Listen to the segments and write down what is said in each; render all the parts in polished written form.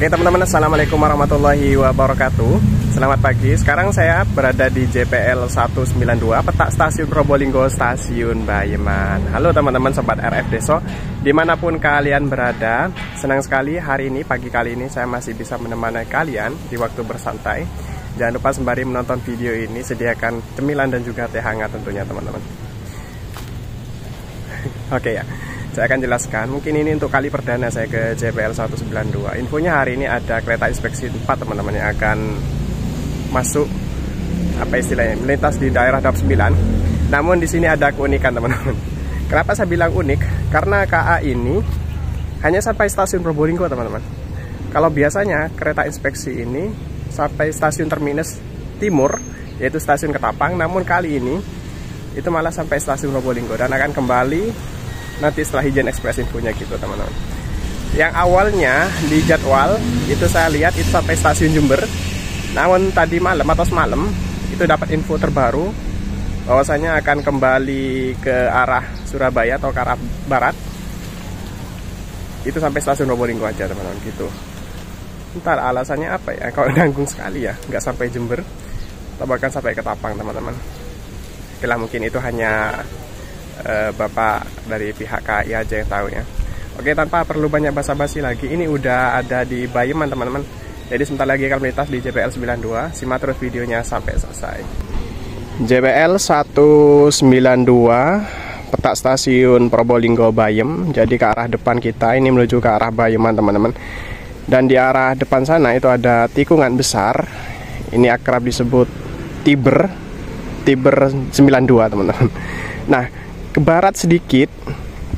Oke teman-teman, assalamualaikum warahmatullahi wabarakatuh. Selamat pagi. Sekarang saya berada di JPL 192, petak stasiun Probolinggo, stasiun Bayeman. Halo teman-teman sobat RF Deso, dimanapun kalian berada. Senang sekali hari ini, pagi kali ini saya masih bisa menemani kalian di waktu bersantai. Jangan lupa sembari menonton video ini sediakan cemilan dan juga teh hangat tentunya teman-teman. Oke ya, saya akan jelaskan. Mungkin ini untuk kali perdana saya ke JPL 192. Infonya hari ini ada kereta inspeksi 4 teman-teman yang akan masuk, apa istilahnya, melintas di daerah DAP 9. Namun di sini ada keunikan teman-teman. Kenapa saya bilang unik? Karena KA ini hanya sampai stasiun Probolinggo teman-teman. Kalau biasanya kereta inspeksi ini sampai stasiun terminus timur, yaitu stasiun Ketapang. Namun kali ini itu malah sampai stasiun Probolinggo dan akan kembali nanti setelah izin ekspres infonya gitu teman-teman. Yang awalnya di jadwal itu saya lihat itu sampai stasiun Jember. Namun tadi malam atau semalam itu dapat info terbaru bahwasanya akan kembali ke arah Surabaya atau ke arah barat. Itu sampai stasiun Probolinggo aja teman-teman gitu. Entar alasannya apa ya? Kalau nanggung sekali ya, nggak sampai Jember atau bahkan sampai Ketapang teman-teman. Oke lah, mungkin itu hanya Bapak dari pihak KAI aja yang tahu ya. Oke, tanpa perlu banyak basa-basi lagi, ini udah ada di Bayeman teman-teman. Jadi sebentar lagi akan melintas di JPL 92. Simak terus videonya sampai selesai. JPL 192 petak stasiun Probolinggo Bayem. Jadi ke arah depan kita ini menuju ke arah Bayeman teman-teman. Dan di arah depan sana itu ada tikungan besar. Ini akrab disebut Tiber 92 teman-teman. Nah, ke barat sedikit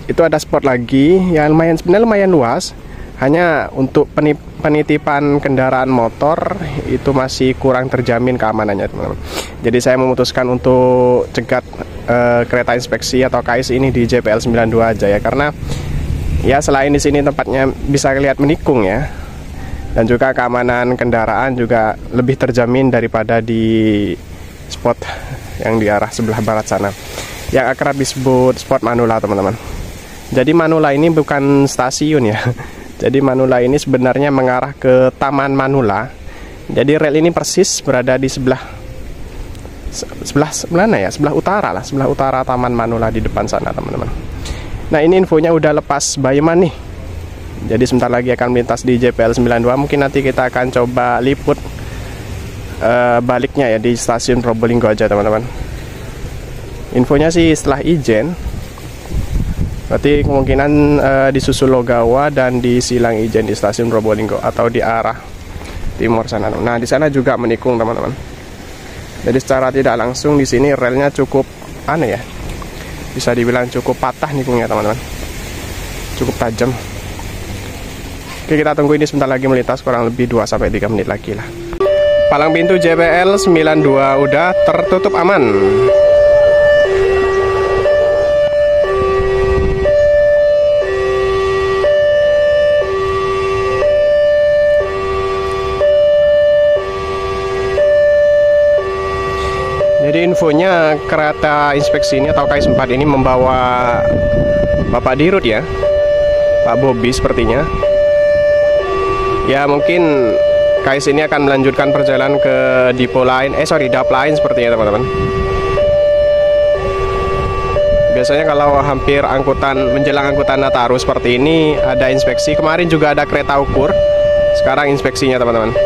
itu ada spot lagi yang sebenarnya lumayan luas. Hanya untuk penitipan kendaraan motor itu masih kurang terjamin keamanannya teman-teman. Jadi saya memutuskan untuk cegat kereta inspeksi atau KAIS ini di JPL 92 aja ya, karena ya selain di sini tempatnya bisa lihat menikung ya, dan juga keamanan kendaraan juga lebih terjamin daripada di spot yang di arah sebelah barat sana, yang akrab disebut spot Manula teman-teman. Jadi Manula ini bukan stasiun ya. Jadi Manula ini sebenarnya mengarah ke Taman Manula. Jadi rel ini persis berada di sebelah mana ya? Sebelah utara lah, sebelah utara Taman Manula di depan sana teman-teman. Nah, ini infonya udah lepas Bayeman nih. Jadi sebentar lagi akan melintas di JPL 92. Mungkin nanti kita akan coba liput baliknya ya di stasiun Probolinggo aja teman-teman. Infonya sih setelah izin, berarti kemungkinan disusul Logawa dan di Silang Ijen di stasiun Probolinggo atau di arah timur sana. Nah, di sana juga menikung teman-teman. Jadi secara tidak langsung di sini relnya cukup aneh ya, bisa dibilang cukup patah nikungnya teman-teman, cukup tajam. Oke, kita tunggu ini sebentar lagi melintas, kurang lebih 2-3 menit lagi lah. Palang pintu JPL 92 udah tertutup aman. Jadi infonya kereta inspeksi ini atau KAIS 4 ini membawa Bapak Dirut ya, Pak Bobi sepertinya. Ya mungkin KAIS ini akan melanjutkan perjalanan ke depo lain, DAP lain sepertinya teman-teman. Biasanya kalau hampir menjelang angkutan Nataru seperti ini ada inspeksi. Kemarin juga ada kereta ukur, sekarang inspeksinya teman-teman.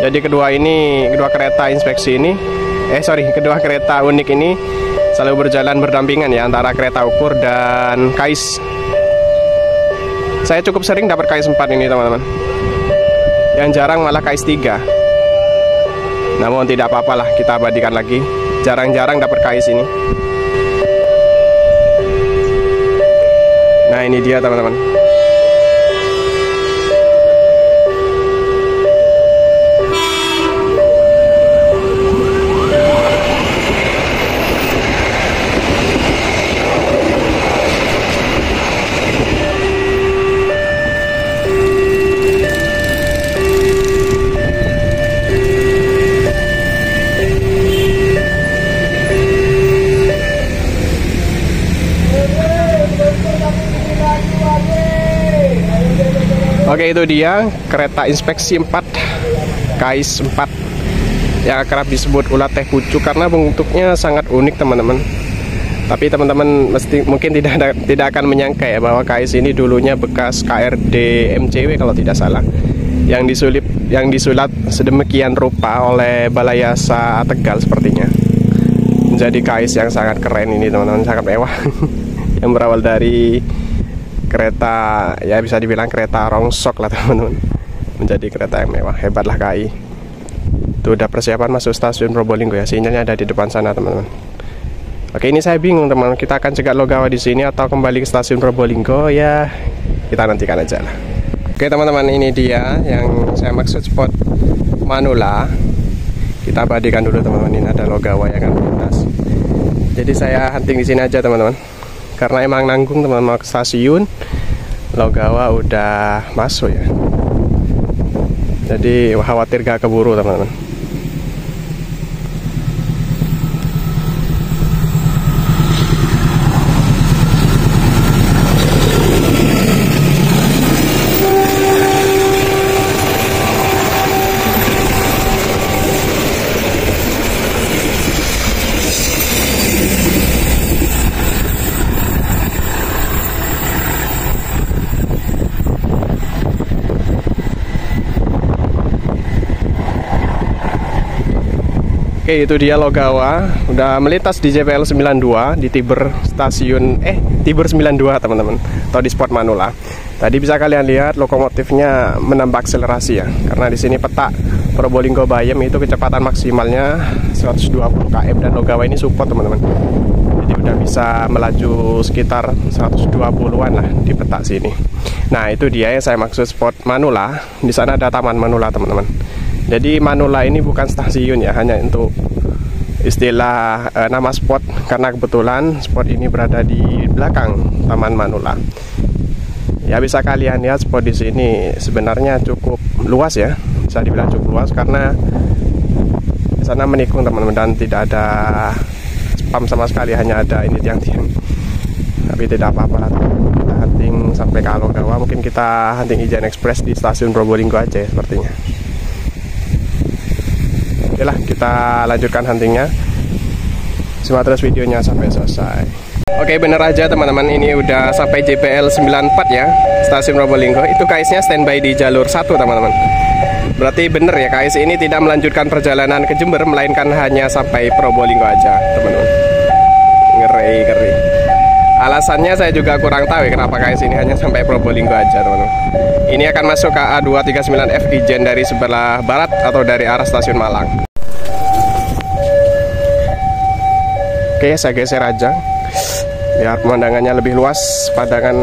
Jadi kedua kereta inspeksi ini, kedua kereta unik ini selalu berjalan berdampingan ya, antara kereta ukur dan KAIS. Saya cukup sering dapat KAIS 4 ini teman-teman. Yang jarang malah KAIS 3. Namun tidak apa-apalah, kita abadikan lagi. Jarang-jarang dapat KAIS ini. Nah, ini dia teman-teman. Oke, itu dia kereta inspeksi 4 KAIS 4 yang kerap disebut ulat teh pucuk karena bentuknya sangat unik teman-teman. Tapi teman-teman mungkin tidak akan menyangka ya bahwa KAIS ini dulunya bekas KRD MCW kalau tidak salah, yang disulat sedemikian rupa oleh Balayasa Tegal sepertinya. Menjadi KAIS yang sangat keren ini teman-teman, sangat mewah. Yang berawal dari kereta, ya bisa dibilang kereta rongsok lah teman-teman, menjadi kereta yang mewah. Hebatlah KAI. Itu udah persiapan masuk stasiun Probolinggo ya, sinyalnya ada di depan sana teman-teman. Oke, ini saya bingung teman-teman, kita akan cegat Logawa di sini atau kembali ke stasiun Probolinggo, ya kita nantikan aja lah. Oke teman-teman, ini dia yang saya maksud spot Manula. Kita abadikan dulu teman-teman, ini ada Logawa yang akan melintas. Jadi saya hunting di sini aja teman-teman, karena emang nanggung teman-teman mau ke stasiun. Logawa udah masuk ya, jadi khawatir gak keburu teman-teman. Oke, itu dia Logawa udah melintas di JPL 92 di Tiber stasiun Tiber 92 teman-teman, atau di spot Manula. Tadi bisa kalian lihat lokomotifnya menambah akselerasi ya, karena di sini peta Probolinggo Bayam itu kecepatan maksimalnya 120 km dan Logawa ini support teman-teman. Jadi udah bisa melaju sekitar 120-an lah di peta sini. Nah, itu dia yang saya maksud spot Manula. Di sana ada Taman Manula teman-teman. Jadi Manula ini bukan stasiun ya, hanya untuk istilah nama spot, karena kebetulan spot ini berada di belakang Taman Manula. Ya bisa kalian lihat spot di sini sebenarnya cukup luas ya, bisa dibilang cukup luas karena di sana menikung teman-teman dan tidak ada spam sama sekali, hanya ada ini tiang-tiang. Tapi tidak apa-apa lah, kita hunting sampai ke Logawa. Mungkin kita hunting Ijen Express di stasiun Probolinggo aja ya sepertinya. Oke lah, kita lanjutkan huntingnya. Simak terus videonya sampai selesai. Oke, bener aja teman-teman, ini udah sampai JPL 94 ya, stasiun Probolinggo. Itu KAIS-nya standby di jalur 1 teman-teman. Berarti bener ya, KAIS ini tidak melanjutkan perjalanan ke Jember, melainkan hanya sampai Probolinggo aja teman-teman. Ngeri. Alasannya saya juga kurang tahu ya, kenapa KAIS ini hanya sampai Probolinggo aja teman-teman. Ini akan masuk ke A239F Ijen dari sebelah barat atau dari arah stasiun Malang. Oke, saya geser aja biar pemandangannya lebih luas, pandangan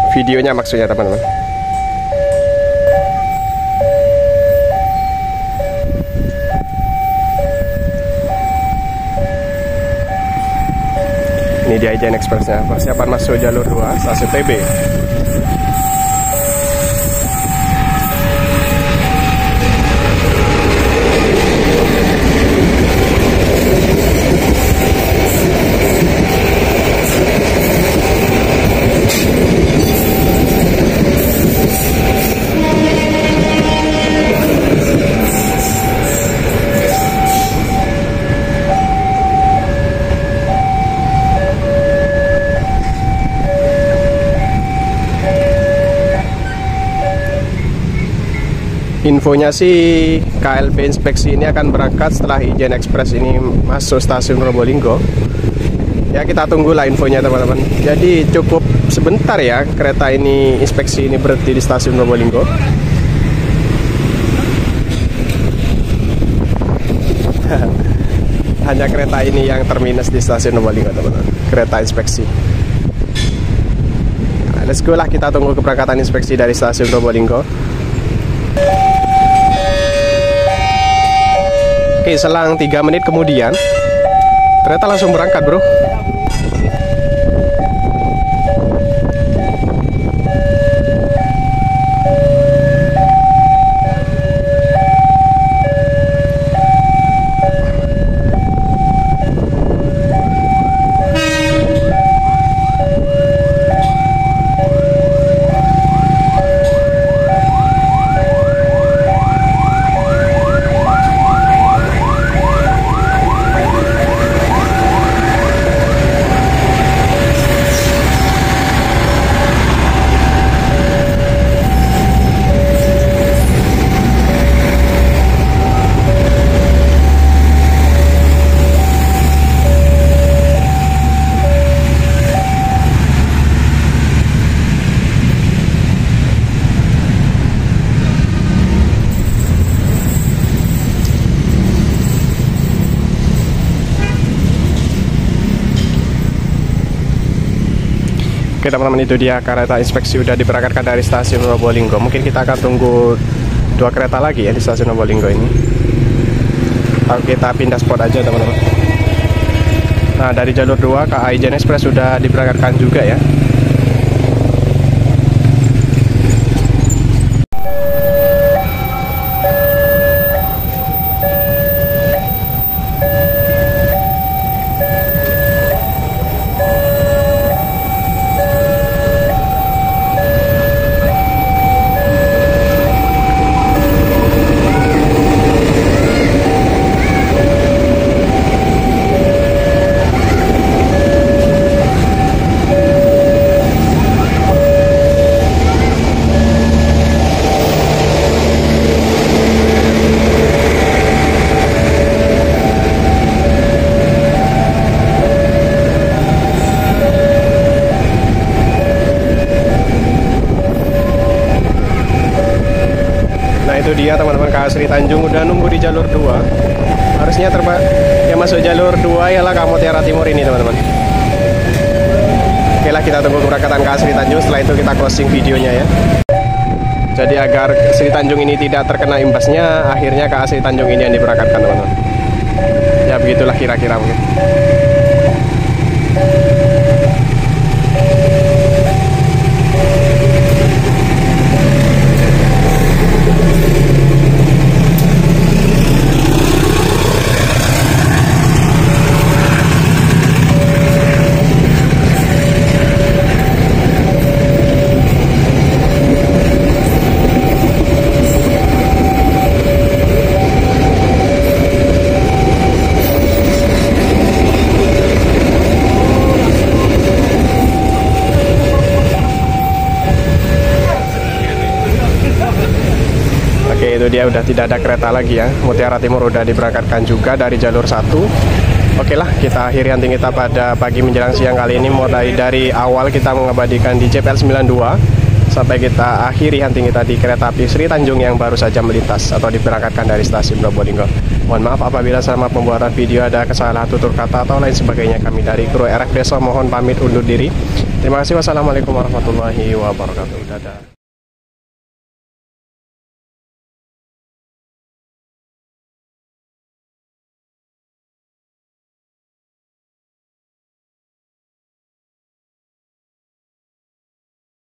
videonya maksudnya teman-teman. Ini dia Ijen Expressnya, persiapan masuk jalur 2 stasiun TB. Infonya sih KLB inspeksi ini akan berangkat setelah Ijen Express ini masuk stasiun Probolinggo. Ya kita tunggulah infonya teman-teman. Jadi cukup sebentar ya kereta ini inspeksi ini berhenti di stasiun Probolinggo. Hanya kereta ini yang terminus di stasiun Probolinggo teman-teman, kereta inspeksi. Nah, let's go lah, kita tunggu keberangkatan inspeksi dari stasiun Probolinggo. Oke, selang 3 menit kemudian kereta langsung berangkat bro. Oke teman-teman, itu dia kereta inspeksi udah diberangkatkan dari stasiun Probolinggo. Mungkin kita akan tunggu 2 kereta lagi ya di stasiun Probolinggo ini. Lalu kita pindah spot aja teman-teman. Nah, dari jalur 2 KAI Jene Express sudah diberangkatkan juga ya. Itu dia teman-teman, KA Sri Tanjung udah nunggu di jalur 2. Harusnya yang masuk jalur 2 ialah KA Mutiara Timur ini teman-teman. Oke lah, kita tunggu keberangkatan KA Sri Tanjung. Setelah itu kita closing videonya ya. Jadi agar Sri Tanjung ini tidak terkena imbasnya, akhirnya KA Sri Tanjung ini yang diberangkatkan teman-teman. Ya begitulah kira-kira mungkin. Oke, itu dia udah tidak ada kereta lagi ya. Mutiara Timur udah diberangkatkan juga dari jalur 1. Oke lah, kita akhiri hunting kita pada pagi menjelang siang kali ini. Mulai dari awal kita mengabadikan di CPL 92 sampai kita akhiri hunting kita di kereta api Sri Tanjung yang baru saja melintas atau diberangkatkan dari stasiun Probolinggo. Mohon maaf apabila selama pembuatan video ada kesalahan tutur kata atau lain sebagainya. Kami dari kru RF Deso mohon pamit undur diri. Terima kasih. Wassalamualaikum warahmatullahi wabarakatuh. Dadah.